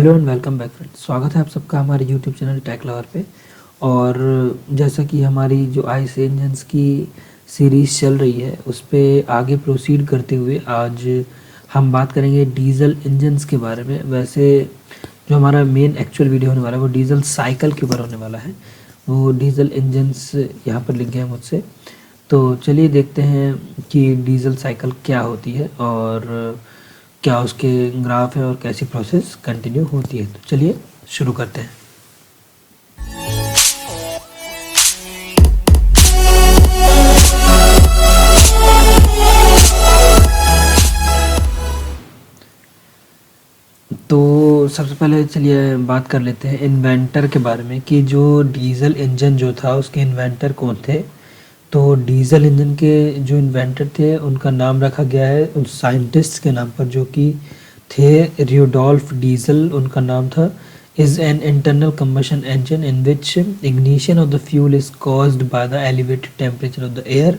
Hello and welcome back friends. स्वागत है आप सबका हमारे यूट्यूब चैनल टेक लवर पे। और जैसा कि हमारी जो आईस इंजन्स की सीरीज़ चल रही है उस पे आगे प्रोसीड करते हुए आज हम बात करेंगे डीजल इंजन्स के बारे में। वैसे जो हमारा मेन एक्चुअल वीडियो होने वाला है वो डीजल साइकिल के ऊपर होने वाला है। वो डीजल इंजन्स यहाँ पर लिख गए हैं मुझसे, तो चलिए देखते हैं कि डीजल साइकिल क्या होती है और क्या उसके ग्राफ है और कैसी प्रोसेस कंटिन्यू होती है। तो चलिए शुरू करते हैं। तो सबसे पहले चलिए बात कर लेते हैं इन्वेंटर के बारे में कि जो डीजल इंजन जो था उसके इन्वेंटर कौन थे। तो डीजल इंजन के जो इन्वेंटर थे उनका नाम रखा गया है उन साइंटिस्ट के नाम पर जो कि थे रियोडोल्फ डीजल उनका नाम था। Is an internal combustion engine in which ignition of the fuel is caused by the elevated temperature of the air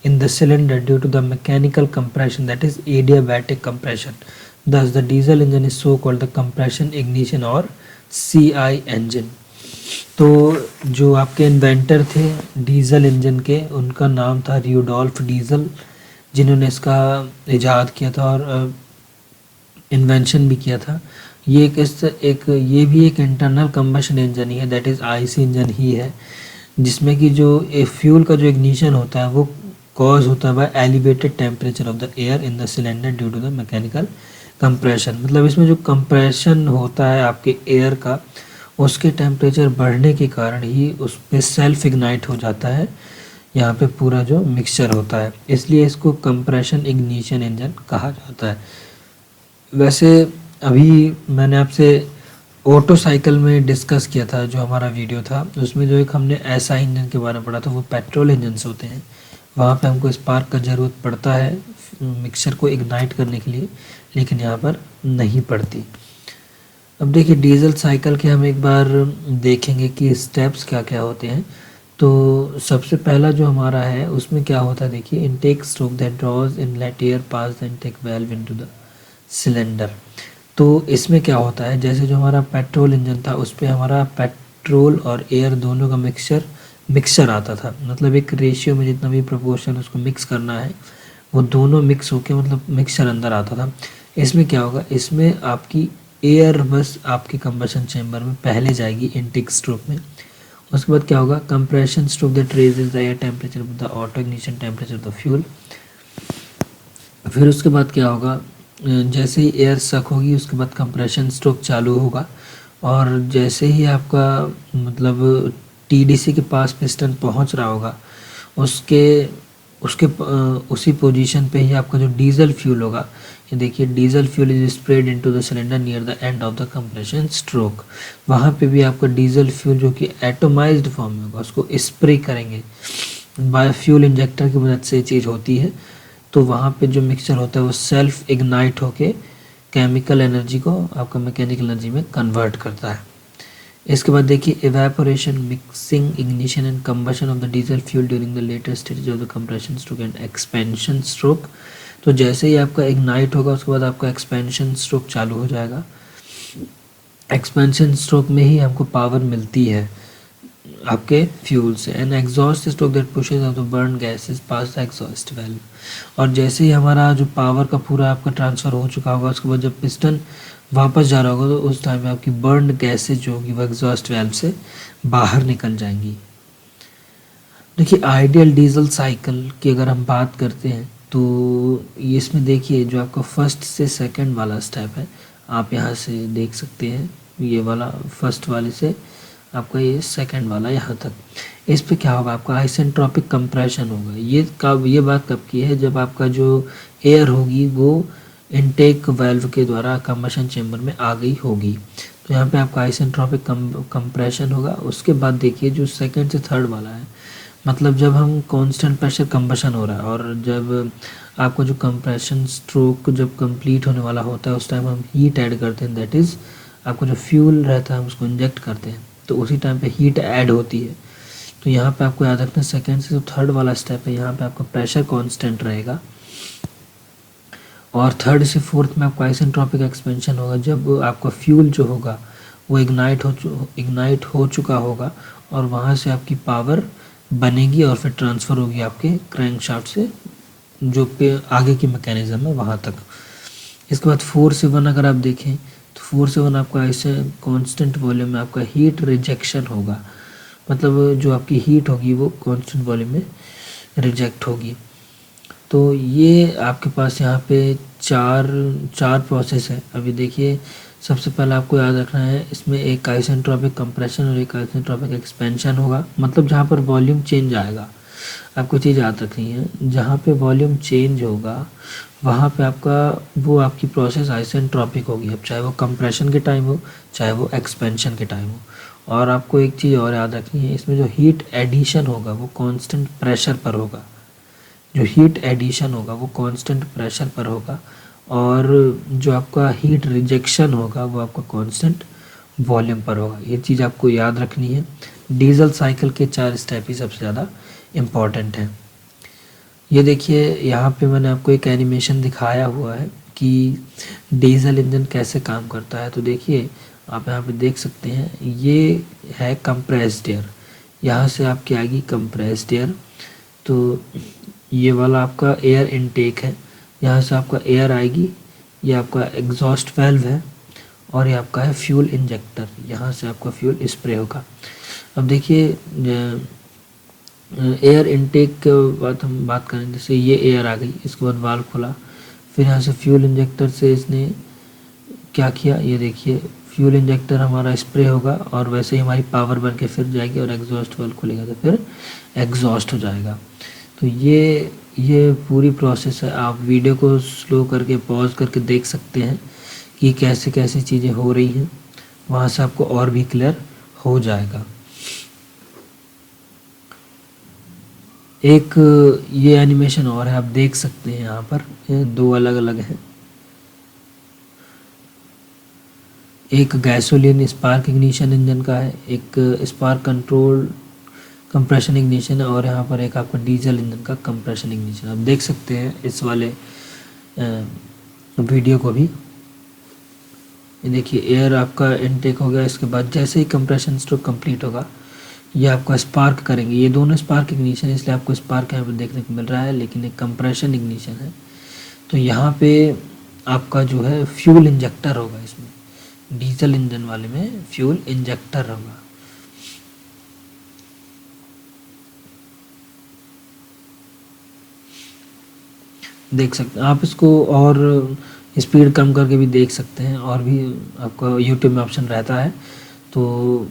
in the cylinder due to the mechanical compression, that is adiabatic compression. Thus the diesel engine is so called the compression ignition or CI engine. तो जो आपके inventor थे diesel engine के उनका नाम था रियोडोल्फ diesel, जिन्होंने इसका इजाद किया था और इन्वेंशन भी किया था। ये ये भी एक इंटरनल कंबशन इंजन ही है, दैट इज़ आईसी इंजन ही है, जिसमें कि जो फ्यूल का जो इग्निशन होता है वो कॉज होता है by elevated temperature of the air in the cylinder due to the mechanical compression. मतलब इसमें जो कंप्रेशन होता है आपके एयर का, उसके टेम्परेचर बढ़ने के कारण ही उस पर सेल्फ इग्नाइट हो जाता है यहाँ पे पूरा जो मिक्सचर होता है, इसलिए इसको कंप्रेशन इग्निशन इंजन कहा जाता है। वैसे अभी मैंने आपसे ऑटो साइकिल में डिस्कस किया था, जो हमारा वीडियो था उसमें जो एक हमने ऐसा इंजन के बारे में पढ़ा था, वो पेट्रोल इंजन्स होते हैं। वहाँ पे हमको स्पार्क का ज़रूरत पड़ता है मिक्सचर को इग्नाइट करने के लिए, लेकिन यहाँ पर नहीं पड़ती। अब देखिए डीजल साइकिल के हम एक बार देखेंगे कि स्टेप्स क्या क्या होते हैं। तो सबसे पहला जो हमारा है उसमें क्या होता है, देखिए intake stroke that draws inlet air pass the intake valve into the cylinder. तो इसमें क्या होता है, जैसे जो हमारा पेट्रोल इंजन था उस पर हमारा पेट्रोल और एयर दोनों का मिक्सचर आता था। मतलब एक रेशियो में जितना भी प्रोपोर्शन उसको मिक्स करना है वो दोनों मिक्स होके मतलब मिक्सचर अंदर आता था। इसमें क्या होगा, इसमें आपकी एयर बस आपके कंबशन चैम्बर में पहले जाएगी इनटेक स्ट्रोक में। उसके बाद क्या होगा, compression stroke that raises the air temperature with the auto ignition temperature of the fuel. फिर उसके बाद क्या होगा, जैसे ही एयर सक होगी उसके बाद कंप्रेशन स्ट्रोक चालू होगा, और जैसे ही आपका मतलब टीडीसी के पास पिस्टन पहुंच रहा होगा उसके उसके उसी पोजीशन पे ही आपका जो डीजल फ्यूल होगा, ये देखिए diesel fuel is spread into the cylinder near the end of the compression stroke. वहाँ पे भी आपका डीजल फ्यूल जो कि एटोमाइज्ड फॉर्म में होगा उसको स्प्रे करेंगे बाय फ्यूल इंजेक्टर की मदद से। ये चीज़ होती है, तो वहाँ पे जो मिक्सचर होता है वो सेल्फ इग्नाइट होके केमिकल एनर्जी को आपका मैकेनिकल एनर्जी में कन्वर्ट करता है। इसके बाद देखिए evaporation, mixing, ignition and combustion of the diesel fuel during the later stage of the compression stroke and expansion stroke. तो जैसे ही आपका इग्नाइट होगा उसके बाद आपका एक्सपेंशन स्ट्रोक चालू हो जाएगा। एक्सपेंशन स्ट्रोक में ही हमको पावर मिलती है आपके फ्यूल से। And exhaust stroke that pushes out the burn gases pass the exhaust valve. और जैसे ही हमारा जो पावर का पूरा आपका ट्रांसफ़र हो चुका होगा उसके बाद जब पिस्टन वापस जा रहा होगा तो उस टाइम में आपकी बर्न गैसेज जो होगी वो एग्जॉस्ट वाल्व से बाहर निकल जाएंगी। देखिए आइडियल डीजल साइकिल की अगर हम बात करते हैं तो इसमें देखिए जो आपका फर्स्ट से सेकंड वाला स्टेप है, आप यहाँ से देख सकते हैं, ये वाला फर्स्ट वाले से आपका ये सेकंड वाला यहाँ तक। इस पे क्या होगा, आपका आइसेंट्रोपिक कंप्रेशन होगा। ये बात कब की है, जब आपका जो एयर होगी वो इनटेक वाल्व के द्वारा कंबशन चेंबर में आ गई होगी, तो यहाँ पे आपका आइसेंट्रोपिक कंप्रेशन होगा। उसके बाद देखिए जो सेकंड से थर्ड वाला है, मतलब जब हम कांस्टेंट प्रेशर कंबशन हो रहा है और जब आपका जो कंप्रेशन स्ट्रोक जब कंप्लीट होने वाला होता है उस टाइम हम हीट ऐड करते हैं, दैट इज़ आपका जो फ्यूल रहता है हम उसको इंजेक्ट करते हैं, तो उसी टाइम पे हीट ऐड होती है। तो यहाँ पे आपको याद रखना सेकंड से जो थर्ड वाला स्टेप है यहाँ पे आपका प्रेशर कांस्टेंट रहेगा और थर्ड से फोर्थ में आपका आइसेंट्रोपिक एक्सपेंशन होगा जब आपका फ्यूल जो होगा वो इग्नाइट हो चुका होगा और वहाँ से आपकी पावर बनेगी और फिर ट्रांसफ़र होगी आपके क्रैंकशाफ्ट से जो पे आगे की मैकेनिज़्म है वहाँ तक। इसके बाद 4 से 1 अगर आप देखें तो 4 से 1 आपका ऐसे कांस्टेंट वॉल्यूम में आपका हीट रिजेक्शन होगा, मतलब जो आपकी हीट होगी वो कांस्टेंट वॉल्यूम में रिजेक्ट होगी। तो ये आपके पास यहाँ पे चार प्रोसेस है। अभी देखिए सबसे पहले आपको याद रखना है इसमें एक आइसेंट्रोपिक कंप्रेशन और एक आइसेंट्रोपिक एक्सपेंशन होगा, मतलब जहाँ पर वॉल्यूम चेंज आएगा। आपको चीज़ याद रखनी है, जहाँ पे वॉल्यूम चेंज होगा वहाँ पे आपकी प्रोसेस आइसेंट्रोपिक होगी, अब चाहे वो कंप्रेशन के टाइम हो चाहे वो एक्सपेंशन के टाइम हो। और आपको एक चीज़ और याद रखनी है, इसमें जो हीट एडिशन होगा वो कांस्टेंट प्रेशर पर होगा। जो हीट एडिशन होगा वो कांस्टेंट प्रेशर पर होगा और जो आपका हीट रिजेक्शन होगा वो आपका कांस्टेंट वॉल्यूम पर होगा। ये चीज़ आपको याद रखनी है। डीजल साइकिल के 4 स्टेप ही सबसे ज़्यादा इम्पॉर्टेंट हैं। ये देखिए यहाँ पे मैंने आपको एक एनिमेशन दिखाया हुआ है कि डीजल इंजन कैसे काम करता है। तो देखिए आप यहाँ पे देख सकते हैं, ये है कंप्रेस्ड एयर, यहाँ से आपकी आएगी कंप्रेस्ड एयर। तो ये वाला आपका एयर इनटेक है, यहाँ से आपका एयर आएगी, ये आपका एग्जॉस्ट वाल्व है और ये आपका है फ्यूल इंजेक्टर, यहाँ से आपका फ्यूल स्प्रे होगा। अब देखिए एयर इनटेक के बाद हम बात करें, जैसे ये एयर आ गई, इसके बाद वाल्व खुला, फिर यहाँ से फ्यूल इंजेक्टर से इसने क्या किया, ये देखिए फ्यूल इंजेक्टर हमारा स्प्रे होगा और वैसे ही हमारी पावर बन के फिर जाएगी और एग्जॉस्ट वाल्व खुलेगा तो फिर एग्जॉस्ट हो जाएगा। तो ये पूरी प्रोसेस है। आप वीडियो को स्लो करके पॉज करके देख सकते हैं कि कैसे कैसे चीज़ें हो रही हैं, वहाँ से आपको और भी क्लियर हो जाएगा। एक ये एनिमेशन और है, आप देख सकते हैं यहाँ पर, ये 2 अलग अलग हैं। एक गैसोलीन स्पार्क इग्निशन इंजन का है, एक स्पार्क कंट्रोल कंप्रेशन इग्निशन है और यहाँ पर एक आपका डीजल इंजन का कंप्रेशन इग्निशन। आप देख सकते हैं इस वाले वीडियो को भी। ये देखिए एयर आपका इनटेक हो गया, इसके बाद जैसे ही कंप्रेशन स्ट्रोक कंप्लीट होगा ये आपका स्पार्क करेंगे। ये दोनों स्पार्क इग्निशन, इसलिए आपको स्पार्क यहाँ पर देखने को मिल रहा है, लेकिन एक कंप्रेशन इग्निशन है। तो यहाँ पे आपका जो है फ्यूल इंजेक्टर होगा, इसमें डीजल इंजन वाले में फ्यूल इंजेक्टर होगा। देख सकते हैं आप इसको, और स्पीड कम करके भी देख सकते हैं, और भी आपका यूट्यूब में ऑप्शन रहता है। तो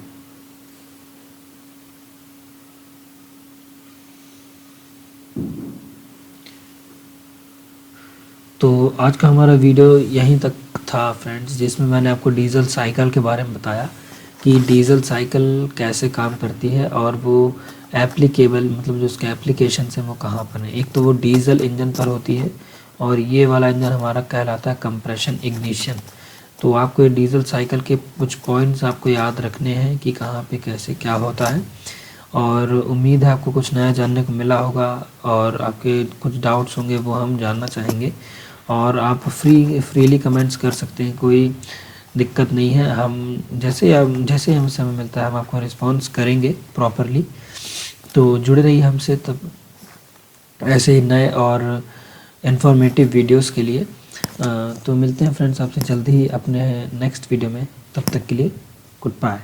आज का हमारा वीडियो यहीं तक था फ्रेंड्स, जिसमें मैंने आपको डीजल साइकिल के बारे में बताया कि डीजल साइकिल कैसे काम करती है और वो एप्लीकेबल, मतलब जो उसके एप्लीकेशन है वो कहाँ पर है। एक तो वो डीजल इंजन पर होती है और ये वाला इंजन हमारा कहलाता है कंप्रेशन इग्निशन। तो आपको ये डीजल साइकिल के कुछ पॉइंट्स आपको याद रखने हैं कि कहाँ पे कैसे क्या होता है, और उम्मीद है आपको कुछ नया जानने को मिला होगा और आपके कुछ डाउट्स होंगे वो हम जानना चाहेंगे। और आप फ्रीली कमेंट्स कर सकते हैं, कोई दिक्कत नहीं है। हम जैसे हमें समय मिलता है हम आपको रिस्पॉन्स करेंगे प्रॉपरली। तो जुड़े रहिए हमसे तब ऐसे ही नए और इन्फॉर्मेटिव वीडियोस के लिए। तो मिलते हैं फ्रेंड्स आपसे जल्दी ही अपने नेक्स्ट वीडियो में, तब तक के लिए गुड बाय।